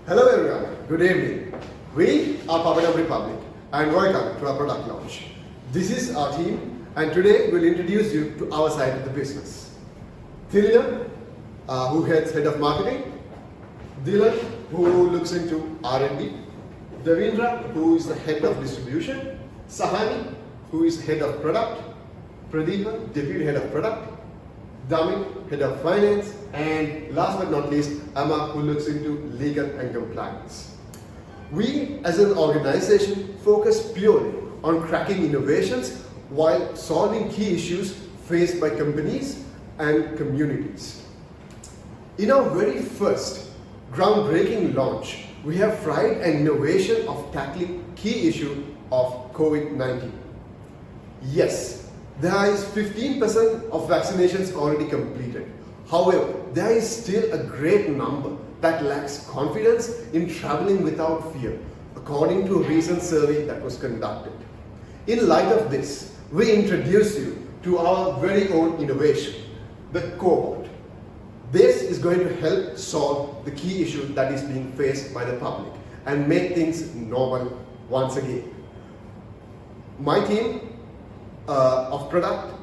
Hello everyone, good evening. We are Papadam Republic and welcome to our product launch. This is our team and today we'll introduce you to our side of the business. Thilina, who heads head of marketing, Dylan, who looks into R&D, Davindra, who is the head of distribution, Sahani, who is head of product, Pradeepa, deputy head of product, Damit, head of finance, and last but not least, Amma, who looks into legal and compliance. We as an organization focus purely on cracking innovations while solving key issues faced by companies and communities. In our very first groundbreaking launch, we have tried an innovation of tackling key issue of COVID-19. Yes, there is 15% of vaccinations already completed. However, there is still a great number that lacks confidence in traveling without fear, according to a recent survey that was conducted. In light of this, we introduce you to our very own innovation, the Cobot. This is going to help solve the key issue that is being faced by the public and make things normal once again. My team of product,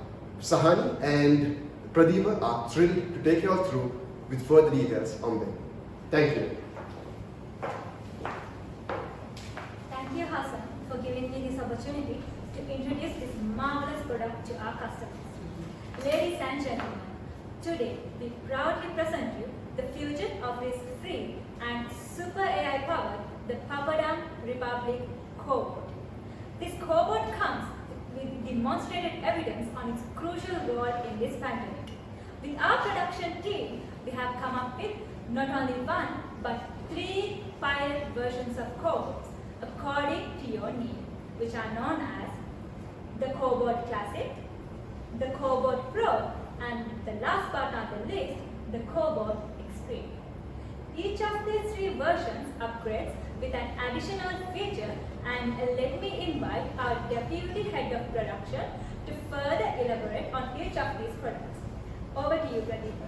Sahani and Pradeepa, are thrilled to take you all through with further details on them. Thank you. Thank you, Hassan, for giving me this opportunity to introduce this marvelous product to our customers. Ladies and gentlemen, today we proudly present you the fusion of risk-free and super AI-powered the Papadam Republic Cobot. This Cobot comes with demonstrated evidence on its crucial role in this pandemic. With our production team, we have come up with not only one but 3 pilot versions of Cobots according to your need, which are known as the Cobot Classic, the Cobot Pro, and the last but not the least, the Cobot Extreme. Each of these 3 versions upgrades with an additional feature, and let me invite our deputy head of production to further elaborate on each of these products. Over to you, Pradeepa.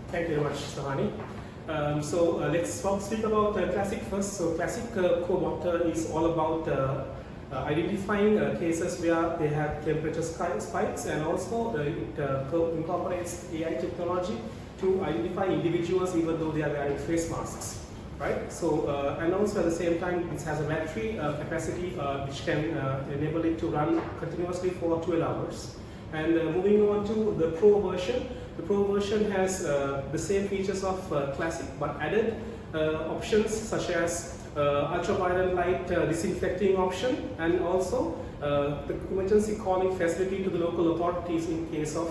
Thank you very much, Sahani. Let's speak about Classic first. So Classic Cobot is all about identifying cases where they have temperature spikes, and also it incorporates AI technology to identify individuals even though they are wearing face masks, right? So and also at the same time it has a battery capacity which can enable it to run continuously for 12 hours. And moving on to the Pro version, the Pro version has the same features of Classic but added options such as ultraviolet light disinfecting option, and also the emergency calling facility to the local authorities in case of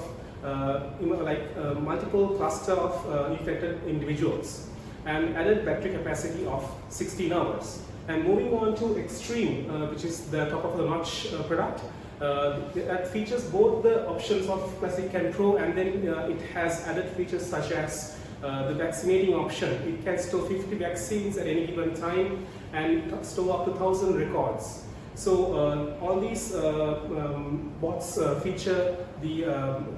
multiple cluster of infected individuals, and added battery capacity of 16 hours. And moving on to Extreme, which is the top of the notch product, that features both the options of Classic and Pro, and then it has added features such as the vaccinating option. It can store 50 vaccines at any given time and store up to 1,000 records. So all these bots feature the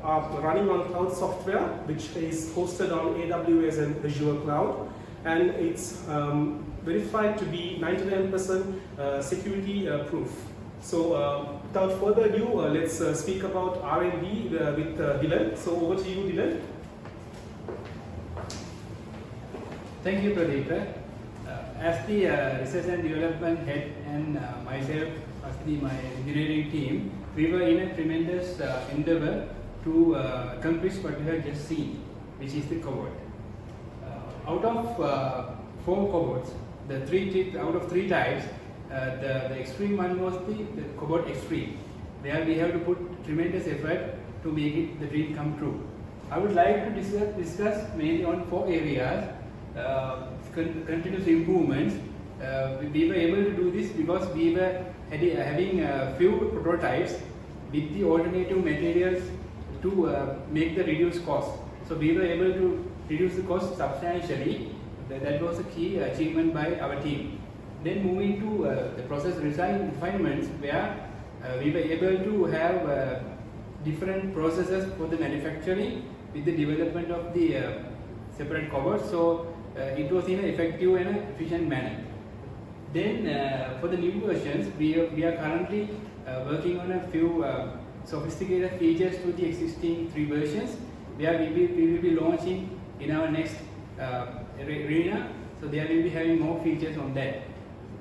are running on cloud software, which is hosted on AWS and Azure Cloud, and it's verified to be 99% security proof. So without further ado, let's speak about R&D with Dylan. So over to you, Dylan. Thank you, Pradeepa. As the research and development head and myself as my engineering team, we were in a tremendous endeavor to accomplish what we have just seen, which is the Cobot. Out of 4 Cobots, out of 3 types, the extreme one was the Cobot Extreme, where we have to put tremendous effort to make the dream come true. I would like to discuss mainly on 4 areas. Continuous improvements. We were able to do this because we were having a few prototypes with the alternative materials to make the reduced cost. So we were able to reduce the cost substantially. That was a key achievement by our team. Then moving to the process refinements, where we were able to have different processes for the manufacturing with the development of the separate cupboards, so it was in an effective and efficient manner. Then for the new versions, we are currently working on a few sophisticated features to the existing 3 versions, where we will be launching in our next arena. So there will be having more features on that.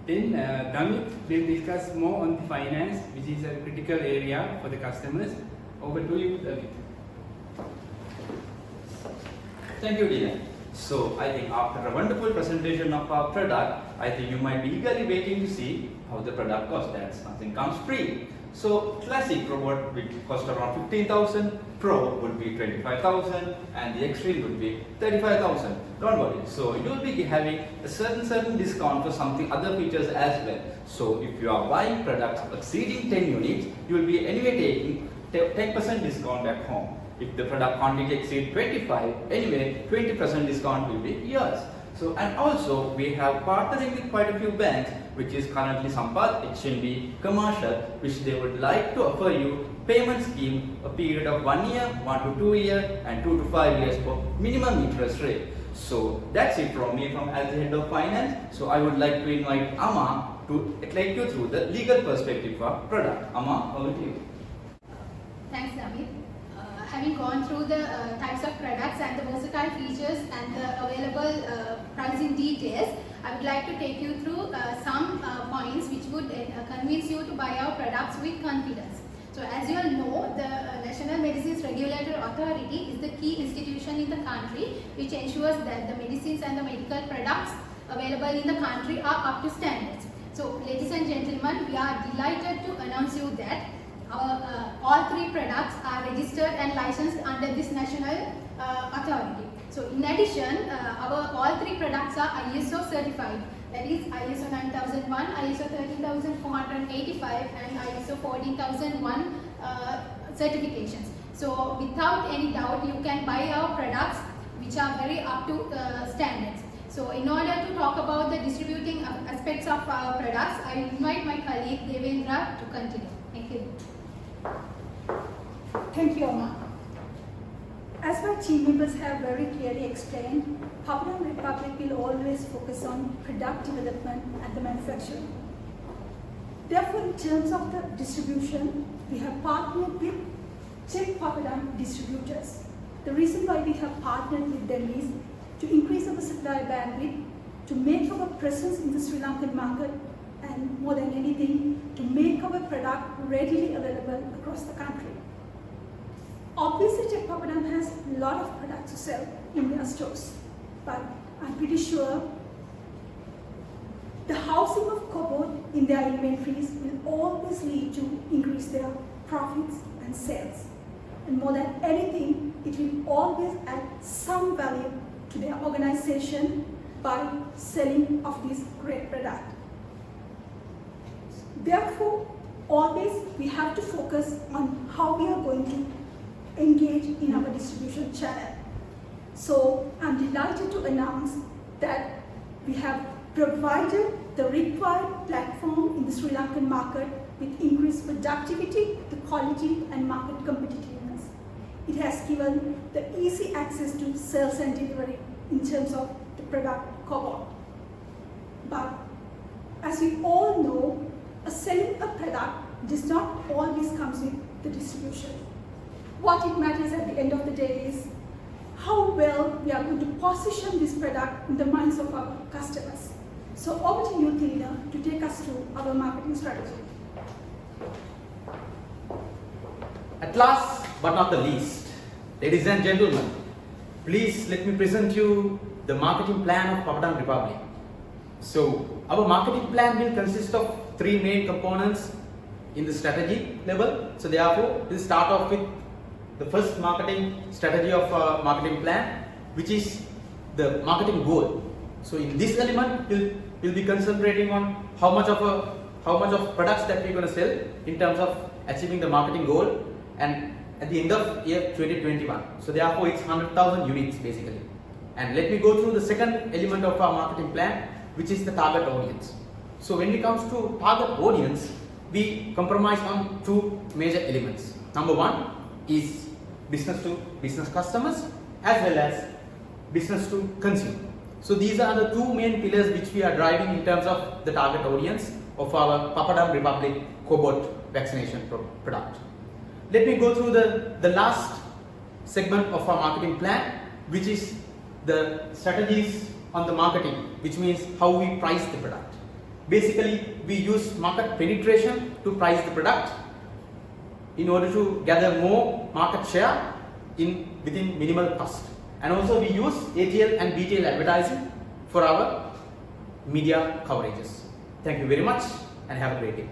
Then Damit will discuss more on the finance, which is a critical area for the customers. Over to you, Damit. Thank you, Dina. So I think after a wonderful presentation of our product, I think you might be eagerly waiting to see how the product costs. That something comes free. So classic robot will cost around 15,000, Pro would be 25,000, and the Extreme would be 35,000. Don't worry. So you will be having a certain discount for something other features as well. So if you are buying products exceeding 10 units, you will be anyway taking 10% discount at home. If the product quantity exceeds 25, anyway 20% discount will be yours. So and also we have partnering with quite a few banks, which is currently Sampath, HNB, Commercial, which they would like to offer you payment scheme a period of 1 year, 1 to 2 years, and 2 to 5 years for minimum interest rate. So that's it from me as the head of finance. So I would like to invite Amma to take you through the legal perspective of product. Amma, over to you. Thanks, Amit. Having gone through the types of products and the versatile features and the available pricing details, I would like to take you through some points which would convince you to buy our products with confidence. So as you all know, the National Medicines Regulatory Authority is the key institution in the country which ensures that the medicines and the medical products available in the country are up to standards. So ladies and gentlemen, we are delighted to announce you that all 3 products are registered and licensed under this national authority. So in addition, all 3 products are ISO certified, that is ISO 9001, ISO 13485 and ISO 14001 certifications. So without any doubt, you can buy our products which are very up to standards. So in order to talk about the distributing aspects of our products, I invite my colleague Devendra to continue. Thank you. Thank you, Amma. As my team members have very clearly explained, Papadam Republic will always focus on product development and the manufacturing. Therefore, in terms of the distribution, we have partnered with Czech Papadam distributors. The reason why we have partnered with them is to increase our supply bandwidth, to make our presence in the Sri Lankan market, and more than anything, to make our product readily available across the country. Obviously, Czech Papadam has a lot of products to sell in their stores, but I'm pretty sure the housing of cupboard in their inventories will always lead to increase their profits and sales. And more than anything, it will always add some value to their organization by selling of this great product. Therefore, always we have to focus on how we are going to engage in our distribution channel. So I'm delighted to announce that we have provided the required platform in the Sri Lankan market with increased productivity, the quality and market competitiveness. It has given the easy access to sales and delivery in terms of the product cover. But as we all know, selling a product does not always comes with the distribution. What it matters at the end of the day is how well we are going to position this product in the minds of our customers. So over to you, Tina, to take us through our marketing strategy. At last but not the least, ladies and gentlemen, please let me present you the marketing plan of Papadam Republic. So our marketing plan will consist of 3 main components in the strategy level. So therefore, we'll start off with the first marketing strategy of marketing plan, which is the marketing goal. So in this element, we'll be concentrating on how much of products that we're going to sell in terms of achieving the marketing goal, and at the end of year 2021. So therefore, it's 100,000 units basically. And let me go through the second element of our marketing plan, which is the target audience. So when it comes to target audience, we compromise on 2 major elements. Number 1 is business to business customers as well as business to consumer. So these are the two main pillars which we are driving in terms of the target audience of our Papadum Republic cobalt vaccination product. Let me go through the last segment of our marketing plan, which is the strategies on the marketing, which means how we price the product. Basically, we use market penetration to price the product in order to gather more market share within minimal cost. And also we use ATL and BTL advertising for our media coverages. Thank you very much and have a great day.